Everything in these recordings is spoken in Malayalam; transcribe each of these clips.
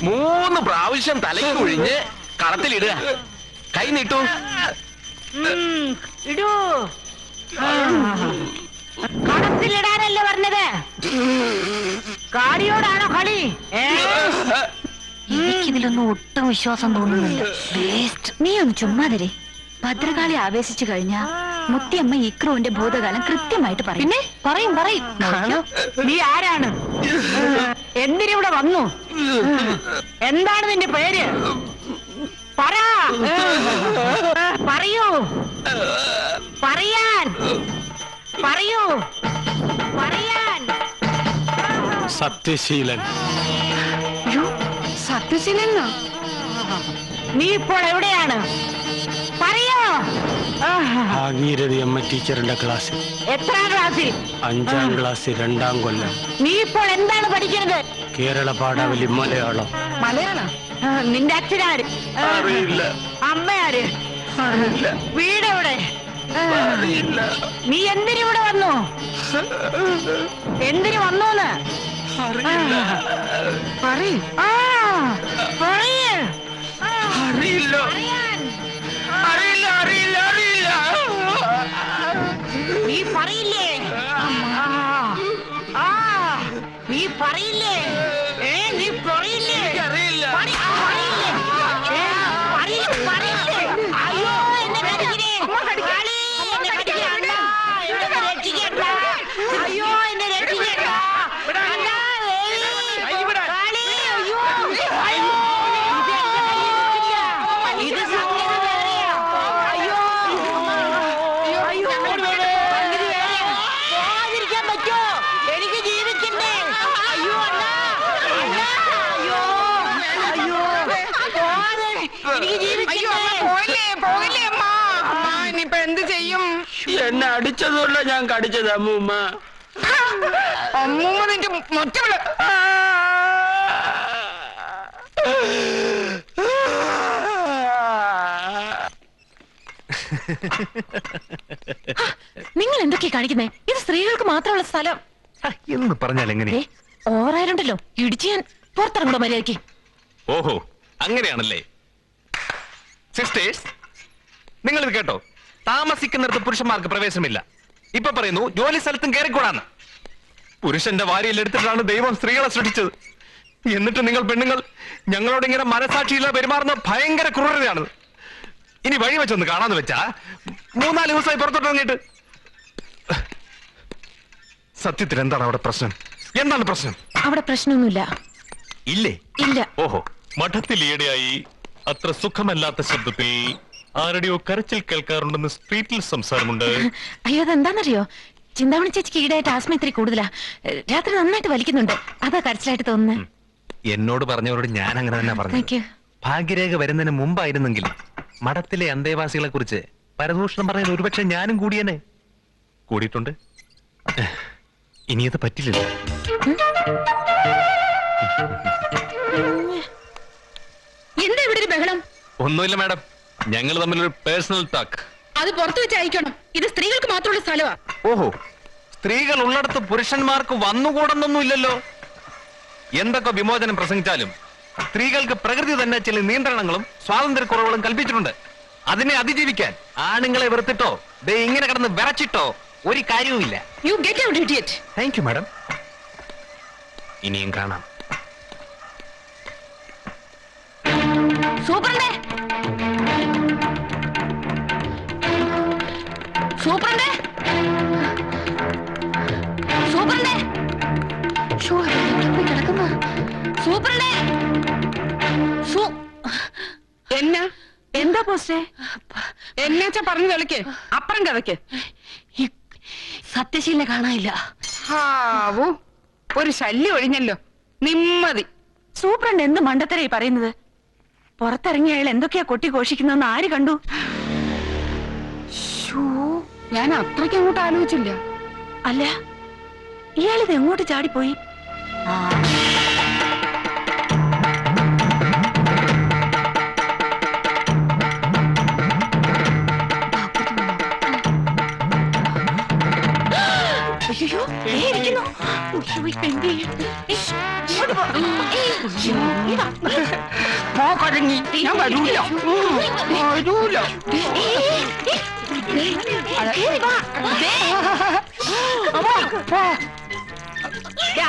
3 പ്രാവശ്യം തലയ്ക്ക് ഒഴിഞ്ഞ് കളത്തിലിടുക. കൈ നീട്ടു. ഇടൂ. കളത്തിലിടാനല്ലേ പറഞ്ഞത്? കാടിയോടാണോ കളി? എനിക്കിതിലൊന്നും ഒട്ടും വിശ്വാസം തോന്നുന്നില്ല. നീ ഒന്ന് ചുമ്മാതിരെ. ഭദ്രകാളി ആവേശിച്ചു കഴിഞ്ഞാ മുത്തിയമ്മ ഇക്രുവിന്റെ ഭൂതകാലം കൃത്യമായിട്ട് പറയും. പിന്നെ പറയും. നീ ആരാണ്? എന്തിനിവിടെ വന്നു? എന്താണ് നിന്റെ പേര്? പറയൂ. പറയാൻ. സത്യശീലൻ. സത്യശീലനോ? നീ ഇപ്പോൾ എവിടെയാണ്? പറയോ. ഭാഗീരഥി അമ്മ ടീച്ചറിന്റെ ക്ലാസ്സിൽ. എത്രാം ക്ലാസ്സിൽ? 5ാം ക്ലാസ്സിൽ 2ാം കൊല്ലം. നീ ഇപ്പോൾ എന്താണ് പഠിക്കുന്നത്? കേരള പാഠാവലി മലയാളം. മലയാളം? നിന്റെ അച്ഛനാര്? അറിയില്ല. അമ്മയാര്? വീടെവിടെ? നീ എന്തിനിവിടെ വന്നു? എന്തിനു വന്നൂന്ന് നീ പറയില്ലേ? നീ പറയില്ലേ? നീ പറയില്ലേ? അയ്യോ എന്നെ കടിക്കണേ. അയ്യോ എന്നെ രക്ഷിക്കണ്ട. ഇത് സംഗതി വേറെയാ. അയ്യോ പോകാതിരിക്കാൻ പറ്റോ? എനിക്ക് ജീവിക്കണ്ടേ? അയ്യോ പോകാതെ എനിക്ക് ജീവിക്കണ്ടേ? പോകില്ലേ അമ്മ? ഇനിയിപ്പൊ എന്ത് ചെയ്യും? എന്നെ അടിച്ചതുകൊണ്ടാ ഞാൻ കടിച്ചത് അമ്മൂമ്മ. അമ്മൂമ്മ നിന്റെ മറ്റവള്. നിങ്ങൾ എന്തൊക്കെയാ കാണിക്കുന്നേ? ഇത് സ്ത്രീകൾക്ക് മാത്രമുള്ള സ്ഥലം എന്ന് പറഞ്ഞാൽ എങ്ങനെയാ? ഓറായിട്ടുണ്ടല്ലോ. ഇടിച്ചു ഞാൻ. പുറത്തിറങ്ങണോ മര്യാദയ്ക്ക്? ഓഹോ, അങ്ങനെയാണല്ലേ. സിസ്റ്റേഴ്സ്, നിങ്ങൾ ഇത് കേട്ടോ? താമസിക്കുന്നിടത്ത് പുരുഷന്മാർക്ക് പ്രവേശനമില്ല. ഇപ്പൊ പറയുന്നു ജോലി സ്ഥലത്തും കയറിക്കൂടാന്ന്. പുരുഷന്റെ വാരിയിൽ എടുത്തിട്ടാണ് ദൈവം സ്ത്രീകളെ സൃഷ്ടിച്ചത്. എന്നിട്ട് നിങ്ങൾ പെണ്ണുങ്ങൾ ഞങ്ങളോട് ഇങ്ങനെ മനസാക്ഷിയില്ല പെരുമാറുന്ന ഭയങ്കര ക്രൂരതയാണ്. ഇനി വഴി വെച്ചൊന്ന് കാണാന്ന് വെച്ചാ 3-4 ദിവസമായി പുറത്തോട്ടിറങ്ങിയിട്ട്. സത്യത്തിൽ എന്താണ് അവിടെ പ്രശ്നം? എന്താണ് പ്രശ്നം? അവിടെ പ്രശ്നമൊന്നുമില്ല. ഇല്ലേ? ഇല്ല. ഓഹോ, മഠത്തിൽ ഈയിടെയായി അത്ര സുഖമല്ലാത്ത ശബ്ദത്തിൽ ആരുടെയോ കരച്ചിൽ കേൾക്കാറുണ്ടെന്ന് സ്ട്രീറ്റിൽ സംസാരമുണ്ട്. അയ്യോ, അതെന്താണെന്നറിയോ? ചിന്താമണി ചേച്ചിക്ക് ഈടായിട്ട് ആസ്മ ഇത്തിരി കൂടുതലാ. രാത്രി നന്നായിട്ട് വലിക്കുന്നുണ്ട്. അതാ കരച്ചിലായിട്ട് തോന്നുന്നത്. എന്നോട് പറഞ്ഞവരോട് ഞാൻ അങ്ങനെ തന്നെ പറഞ്ഞു. ഭാഗ്യരേഖ വരുന്നതിന് മുമ്പായിരുന്നെങ്കിൽ മഠത്തിലെ അന്തേവാസികളെ കുറിച്ച് പരദൂഷണം പറയാൻ ഒരുപക്ഷെ ഞാനും കൂടിയനെ. കൂടിയിട്ടുണ്ട്. ഇനിയത് പറ്റില്ലല്ലോ. എന്താ ഇവിടെ ഒരു ബഹളം? ഒന്നുമില്ല മാഡം, ഞങ്ങൾ തമ്മിലൊരു പേഴ്സണൽ ടോക്ക്. അത് പുറത്തു വെച്ച് അയക്കണം. ഇത് സ്ത്രീകൾക്ക് മാത്രമുള്ള സ്ഥലമാ. ഓഹോ, സ്ത്രീകൾ ഉള്ളിടത്ത് പുരുഷന്മാർക്ക് വന്നുകൂടുന്നൊന്നും ഇല്ലല്ലോ. എന്തൊക്കെ വിമോചനം പ്രസംഗിച്ചാലും സ്ത്രീകൾക്ക് പ്രകൃതി തന്നെ ചില നിയന്ത്രണങ്ങളും സ്വാതന്ത്ര്യക്കുറവുകളും കൽപ്പിച്ചിട്ടുണ്ട്. അതിനെ അതിജീവിക്കാൻ ആണുങ്ങളെ വെറുത്തിട്ടോ ഇങ്ങനെ കിടന്ന് വിറച്ചിട്ടോ ഒരു കാര്യവുമില്ല. You get out idiot. Thank you madam. ഇനിയും കാണാം. സൂപ്രണ്ടേ, സൂപ്രണ്ടേ, സൂപ്രണ്ടേ. കിടക്കുന്ന സൂപ്രണ്ടേ. എന്താ പോസ്റ്റേ? എന്നാച്ചാ പറഞ്ഞു കളിക്ക്, അപ്പുറം കഥയ്ക്ക്. സത്യശീലിനെ കാണാനില്ല. ഹാവൂ, ഒരു ശല്യം ഒഴിഞ്ഞല്ലോ. നിമ്മതി. സൂപ്രണ്ട് എന്ത് മണ്ടത്തരായി പറയുന്നത്? പുറത്തിറങ്ങിയ അയാൾ എന്തൊക്കെയാ കൊട്ടി ഘോഷിക്കുന്നതെന്ന് ആര് കണ്ടു? ഞാൻ അത്രയ്ക്ക് അങ്ങോട്ട് ആലോചിച്ചില്ല. അല്ല, ഇയാളിത് എങ്ങോട്ട് ചാടിപ്പോയി? അയ്യോ, ഇരിക്കുന്നു. പോ കഴങ്ങി, ഞാൻ വരൂല. വരൂല.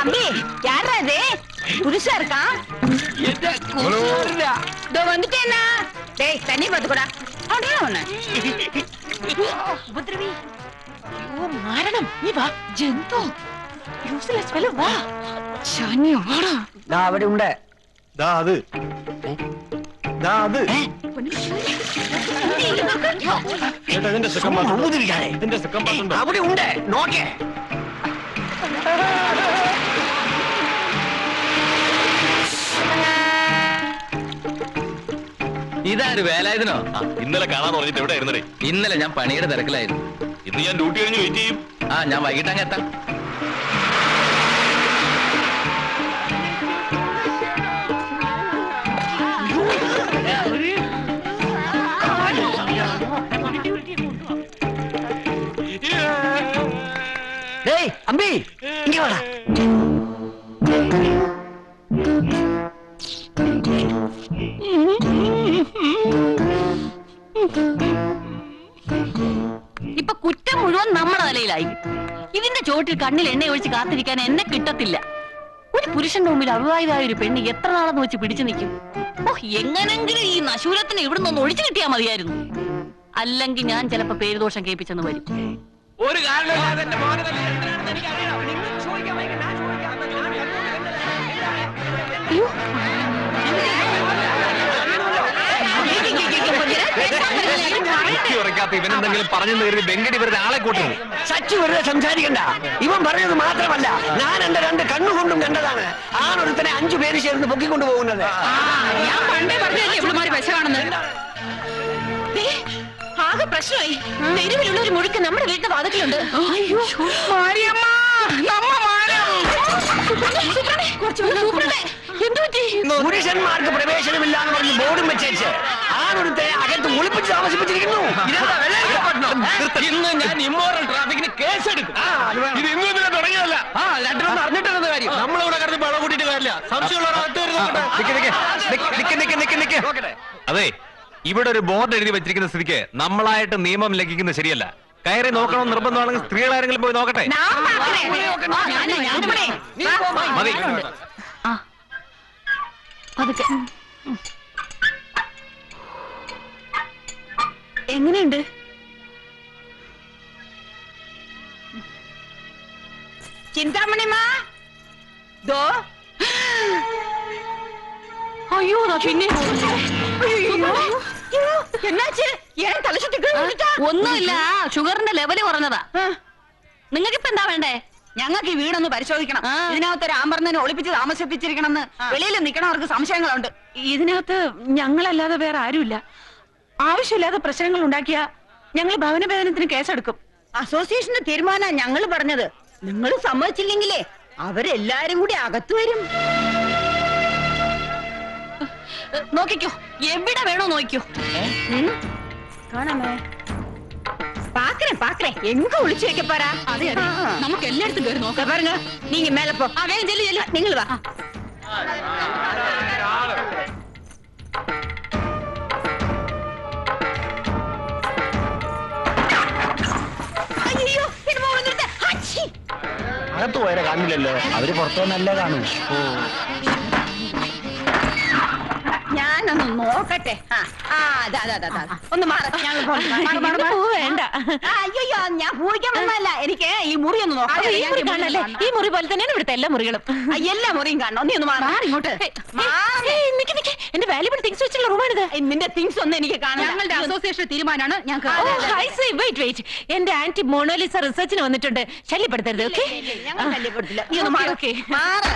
அம்பி யாரா இது புதுசா இருக்கான் இதோ வந்துட்டேனா டேய் தண்ணி பாத்துக்கடா அவனே அவன ഉപദ്രവി ഓ മാരണം നീ വാ ജന്തു യൂസ്ലെസ് ഫെലോ വാ ശനി ഓടാ ദാ അവിടെ ഉണ്ട് ദാ അത് ഇതിന്റെ സെക്കൻഡ് അവിടെ ഉണ്ട് നോക്കേ ഇതാര് വേലായുധനോ? ഇന്നലെ കാണാൻ പറഞ്ഞിട്ട് എവിടെ ആയിരുന്നേ? ഇന്നലെ ഞാൻ പണിയുടെ തിരക്കിലായിരുന്നു. ഇന്ന് ഞാൻ ഡ്യൂട്ടി കഴിഞ്ഞ് വെയിറ്റ് ചെയ്യും. ഞാൻ വൈകിട്ട് അങ്ങ് എത്താം. അമ്പി ഇങ്ങ വാടാ. ഇപ്പൊ കുറ്റം മുഴുവൻ നമ്മുടെ തലയിലായി. ഇതിന്റെ ചോട്ടിൽ കണ്ണിൽ എണ്ണ ഒഴിച്ച് കാത്തിരിക്കാൻ എന്നെ കിട്ടത്തില്ല. ഒരു പുരുഷന്റെ മുമ്പിൽ അവിവാഹിതായ ഒരു പെണ്ണ് എത്ര നാളെന്ന് വെച്ച് പിടിച്ചു നിൽക്കും? ഓ, എങ്ങനെങ്കിലും ഈ നശൂരത്തിന് ഇവിടെ നിന്ന് ഒഴിച്ചു കിട്ടിയാൽ മതിയായിരുന്നു. അല്ലെങ്കിൽ ഞാൻ ചിലപ്പോ പേരുദോഷം കേൾപ്പിച്ചെന്ന് വരും. ഒരു കാരണമില്ലാതെ എന്റെ മോനെ തന്നെ എന്തിനാണെന്ന് എനിക്കറിയാം. നിങ്ങൾ ചോദിക്കാൻ വൈകി, ഞാൻ ചോദിക്കാം. ഇവനെന്തെങ്കിലും പറഞ്ഞു കയറി ബെങ്കടി വെറുതെ ആളെ കൂട്ടുന്നു. സച്ചു വെറുതെ സംസാരിക്കണ്ട. ഇവൻ പറഞ്ഞത് മാത്രമല്ല, ഞാൻ എന്റെ 2 കണ്ണുകൊണ്ടും കണ്ടതാണ്. ആണൊരുത്തനെ 5 പേര് ചേർന്ന് പൊക്കിക്കൊണ്ടു പോകുന്നത്. ഞാൻ പണ്ടേ പറഞ്ഞല്ലേ ഇവളുമാര് വിശകാണെന്ന്. ആകെ പ്രശ്നമായി. തെരുവിലുള്ള ഒരു മുഴുക്ക് നമ്മുടെ വീട്ടിന്റെ വാതിക്കലുണ്ട്. അയ്യോ മാരിയമ്മ, നമ്മ മാരം. പുരുഷന്മാർക്ക് പ്രവേശനമില്ലാന്ന് പറഞ്ഞ് ബോർഡും വെച്ചേച്ച് ആണൊരുത്തനെ അകത്ത് ഒളിപ്പിച്ച് താമസിപ്പിച്ചിരിക്കുന്നു. ഇന്ന് ഞാൻ ഇമ്മോറൽ ട്രാഫിക്കിന് കേസെടുക്കും. ഇത് ഇന്നും ഇതിനെ തുടങ്ങിയതല്ല. രണ്ടിനൊന്നും അറിഞ്ഞിട്ടുള്ളത് കാര്യം. നമ്മളിവിടെ കിടന്ന് വെള്ളം കൂട്ടിയിട്ട് കാര്യമില്ല. അതെ, ഇവിടെ ഒരു ബോർഡ് എഴുതി വെച്ചിരിക്കുന്ന സ്ഥിതിക്ക് നമ്മളായിട്ട് നിയമം ലംഘിക്കുന്നത് ശരിയല്ല. കയറി നോക്കണം നിർബന്ധമാണെങ്കിൽ സ്ത്രീകളാരെങ്കിലും പോയി നോക്കട്ടെ. മതി. എങ്ങനെയുണ്ട്? ചിന്താമണിമാ ദോ അയ്യോ പിന്നെ എന്നാച്ച് ഏൻ തല ചുറ്റി ഒന്നുമില്ല, ഷുഗറിന്റെ ലെവല് കുറഞ്ഞതാ. നിങ്ങൾക്കിപ്പോ എന്താ വേണ്ടേ? ഞങ്ങൾക്ക് ഈ വീടൊന്ന് പരിശോധിക്കണം. ഇതിനകത്ത് രാമർന്നെ ഒളിപ്പിച്ച് താമസിപ്പിച്ചിരിക്കണമെന്ന് വെളിയിൽ നിൽക്കണവർക്ക് സംശയങ്ങളുണ്ട്. ഇതിനകത്ത് ഞങ്ങളല്ലാതെ വേറെ ആരുമില്ല. ആവശ്യമില്ലാതെ പ്രശ്നങ്ങൾ ഉണ്ടാക്കിയ ഞങ്ങൾ ഭവനഭേദനത്തിന് കേസെടുക്കും. അസോസിയേഷന്റെ തീരുമാനം ഞങ്ങൾ പറഞ്ഞത്. നിങ്ങൾ സമ്മതിച്ചില്ലെങ്കിലേ അവരെല്ലാരും കൂടി അകത്തു വരും. നോക്കിക്കോ, എവിടെ വേണോ നോക്കിക്കോ. കാണാമേ பாக்குறேன் பாக்குறேன் எங்க ஒளிச்சு வைக்க போறா? അതെ അതെ, നമുക്ക് എല്ലായിടത്തും കയറി നോക്കാം. பாருங்க, நீங்க மேல போ. വേഗം ചെല്ലു ചെല്ലു. നിങ്ങൾ വാ. അയ്യോ, ഇനിമോ വന്നിട്ട് അച്ഛി. അകത്ത് പോയാൽ കാണില്ലല്ലോ, അവര് പുറത്തു വന്നല്ലേ കാണൂ. ഞാനൊന്ന് നോക്കട്ടെ. ഒന്ന് മാറ. വേണ്ട, അയ്യോ, ഞാൻ പൂവിക്കാൻ വന്നതല്ല. എനിക്ക് ഈ മുറി ഒന്ന് നോക്കാം. ഈ മുറി പോലെ തന്നെയാണ് ഇവിടുത്തെ എല്ലാ മുറികളും. എല്ലാ മുറിയും കാണണം. നീ ഒന്ന് മാറി ഇങ്ങോട്ട്. എന്റെ വാല്യുബിൾ തിങ്സ് വെച്ചുള്ള റൂമാണിത്. നിന്റെ തിങ്സ് ഒന്നും എനിക്ക് കാണാം. ഞങ്ങളുടെ അസോസിയേഷൻ തീരുമാനമാണ് വെയിറ്റ്, എന്റെ ആന്റി മോണോലിസ റിസർച്ചിന് വന്നിട്ടുണ്ട്. ശല്യപ്പെടുത്തരുത്. ഓക്കെ, ഞങ്ങൾ ശല്യപ്പെടുത്തില്ല. നീ ഒന്ന് മാറി. മാറ്.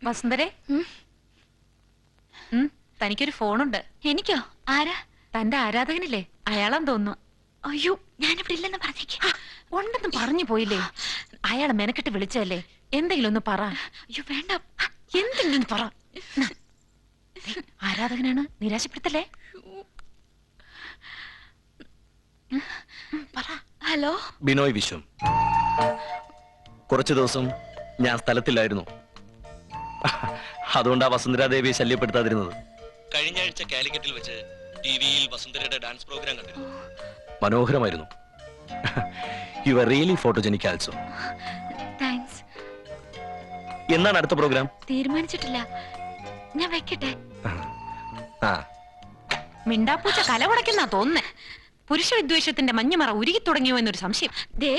വസുന്ധരെ തനിക്കൊരു ഫോണുണ്ട്. എനിക്കോ? ആരാ? തന്റെ ആരാധകനില്ലേ, അയാളാന്ന് തോന്നുന്നു. അയ്യോ, ഞാനിവിടെ ഇല്ലെന്ന് പറഞ്ഞേക്ക്. ഉണ്ടെന്ന് പറഞ്ഞു പോയില്ലേ? അയാളെ മെനക്കെട്ട് വിളിച്ചല്ലേ, എന്തെങ്കിലും ഒന്ന് പറ. അയ്യോ വേണ്ട, എന്തെങ്കിലും പറ. ആരാധകനാണ്, നിരാശപ്പെടുത്തല്ലേ. പറ. ഹലോ ബിനോയ് വിശ്വം. കുറച്ചു ദിവസം ഞാൻ സ്ഥലത്തില്ലായിരുന്നു. അതുകൊണ്ടാ വസുന്ധരാദേവിയെ ശല്യപ്പെടുത്താതിരുന്നത്. കഴിഞ്ഞ ആഴ്ച കാലിക്കറ്റിൽ വെച്ച് ടിവിയിൽ വസുന്ധരയുടെ ഡാൻസ് പ്രോഗ്രാം കണ്ടിരുന്നു. മനോഹരമായിരുന്നു. You are really photogenic also. Thanks. എന്നാണ് അടുത്ത പ്രോഗ്രാം? തീരുമാനിച്ചിട്ടില്ല, ഞാൻ വെക്കട്ടെ. ആ, മിണ്ടാപ്പൂച്ച കല കുടയ്ക്കുന്ന തോന്നുന്നേ. പുരുഷ വിദ്വേഷത്തിന്റെ മഞ്ഞമറ ഉരുകി തുടങ്ങിയോ എന്നൊരു സംശയം. ദേ